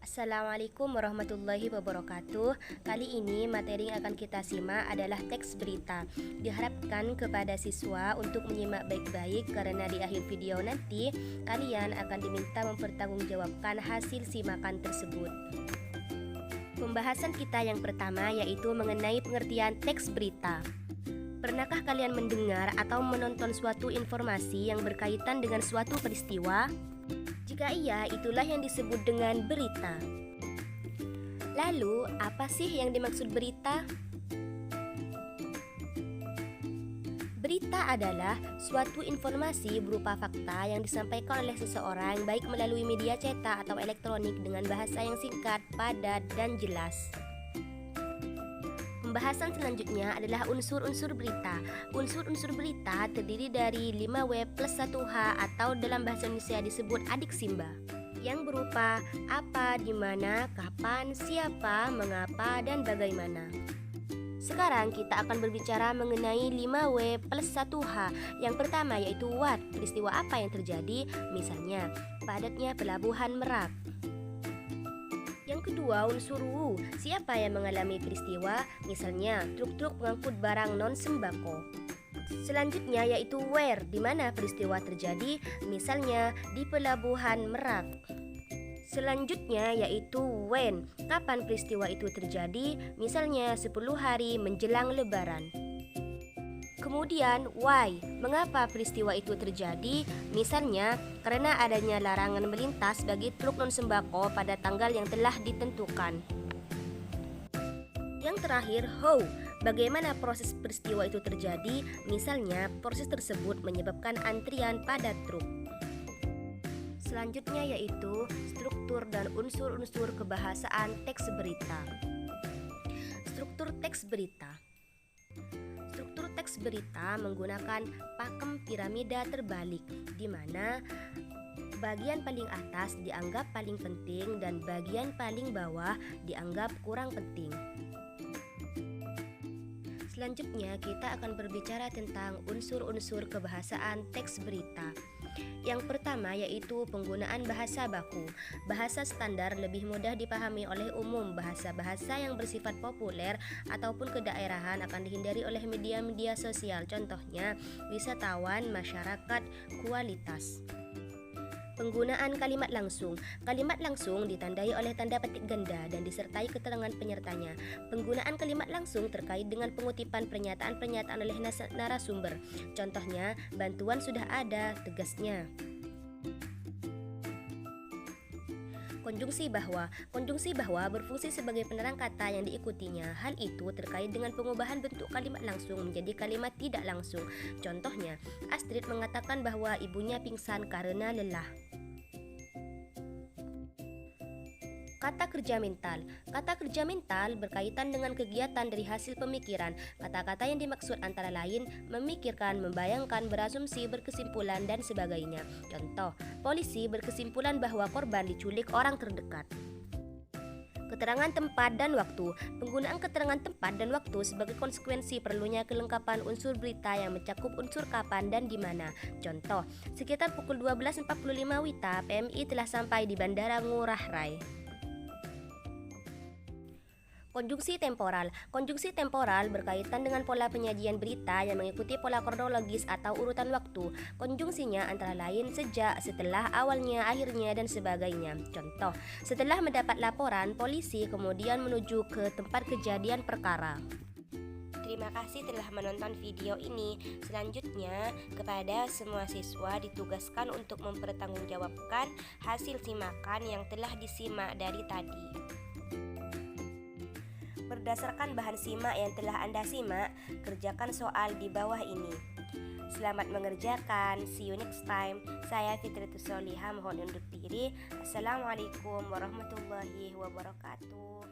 Assalamualaikum warahmatullahi wabarakatuh. Kali ini materi yang akan kita simak adalah teks berita. Diharapkan kepada siswa untuk menyimak baik-baik karena di akhir video nanti kalian akan diminta mempertanggungjawabkan hasil simakan tersebut. Pembahasan kita yang pertama yaitu mengenai pengertian teks berita. Pernahkah kalian mendengar atau menonton suatu informasi yang berkaitan dengan suatu peristiwa? Jika iya, itulah yang disebut dengan berita. Lalu, apa sih yang dimaksud berita? Berita adalah suatu informasi berupa fakta yang disampaikan oleh seseorang baik melalui media cetak atau elektronik dengan bahasa yang singkat, padat, dan jelas. Pembahasan selanjutnya adalah unsur-unsur berita. Unsur-unsur berita terdiri dari 5W plus 1H atau dalam bahasa Indonesia disebut adik Simba, yang berupa apa, di mana, kapan, siapa, mengapa, dan bagaimana. Sekarang kita akan berbicara mengenai 5W plus 1H. Yang pertama yaitu what, peristiwa apa yang terjadi, misalnya padatnya pelabuhan Merak. Yang kedua unsur wu, siapa yang mengalami peristiwa, misalnya truk-truk pengangkut barang non-sembako. Selanjutnya yaitu where, di mana peristiwa terjadi, misalnya di pelabuhan Merak. Selanjutnya yaitu when, kapan peristiwa itu terjadi, misalnya 10 hari menjelang Lebaran. Kemudian why, mengapa peristiwa itu terjadi, misalnya karena adanya larangan melintas bagi truk non-sembako pada tanggal yang telah ditentukan. Yang terakhir how, bagaimana proses peristiwa itu terjadi, misalnya proses tersebut menyebabkan antrian pada truk. Selanjutnya yaitu struktur dan unsur-unsur kebahasaan teks berita. Struktur teks berita. Struktur teks berita menggunakan pakem piramida terbalik, di mana bagian paling atas dianggap paling penting dan bagian paling bawah dianggap kurang penting. Selanjutnya kita akan berbicara tentang unsur-unsur kebahasaan teks berita. Yang pertama yaitu penggunaan bahasa baku. Bahasa standar lebih mudah dipahami oleh umum. Bahasa-bahasa yang bersifat populer ataupun kedaerahan akan dihindari oleh media-media sosial. Contohnya wisatawan, masyarakat, kualitas. Penggunaan kalimat langsung. Kalimat langsung ditandai oleh tanda petik ganda dan disertai keterangan penyertanya. Penggunaan kalimat langsung terkait dengan pengutipan pernyataan-pernyataan oleh narasumber. Contohnya, bantuan sudah ada, tegasnya. Konjungsi bahwa. Konjungsi bahwa berfungsi sebagai penerang kata yang diikutinya. Hal itu terkait dengan pengubahan bentuk kalimat langsung menjadi kalimat tidak langsung. Contohnya, Astrid mengatakan bahwa ibunya pingsan karena lelah. Kata kerja mental. Kata kerja mental berkaitan dengan kegiatan dari hasil pemikiran. Kata-kata yang dimaksud antara lain memikirkan, membayangkan, berasumsi, berkesimpulan, dan sebagainya. Contoh, polisi berkesimpulan bahwa korban diculik orang terdekat. Keterangan tempat dan waktu. Penggunaan keterangan tempat dan waktu sebagai konsekuensi perlunya kelengkapan unsur berita yang mencakup unsur kapan dan di mana. Contoh, sekitar pukul 12.45 WITA, PMI telah sampai di Bandara Ngurah Rai. Konjungsi temporal. Konjungsi temporal berkaitan dengan pola penyajian berita yang mengikuti pola kronologis atau urutan waktu. Konjungsinya antara lain sejak, setelah, awalnya, akhirnya, dan sebagainya. Contoh, setelah mendapat laporan, polisi kemudian menuju ke tempat kejadian perkara. Terima kasih telah menonton video ini. Selanjutnya, kepada semua siswa ditugaskan untuk mempertanggungjawabkan hasil simakan yang telah disimak dari tadi. Berdasarkan bahan simak yang telah Anda simak, kerjakan soal di bawah ini. Selamat mengerjakan. See you next time. Saya Fitriatus Solihah mohon undur diri. Assalamualaikum warahmatullahi wabarakatuh.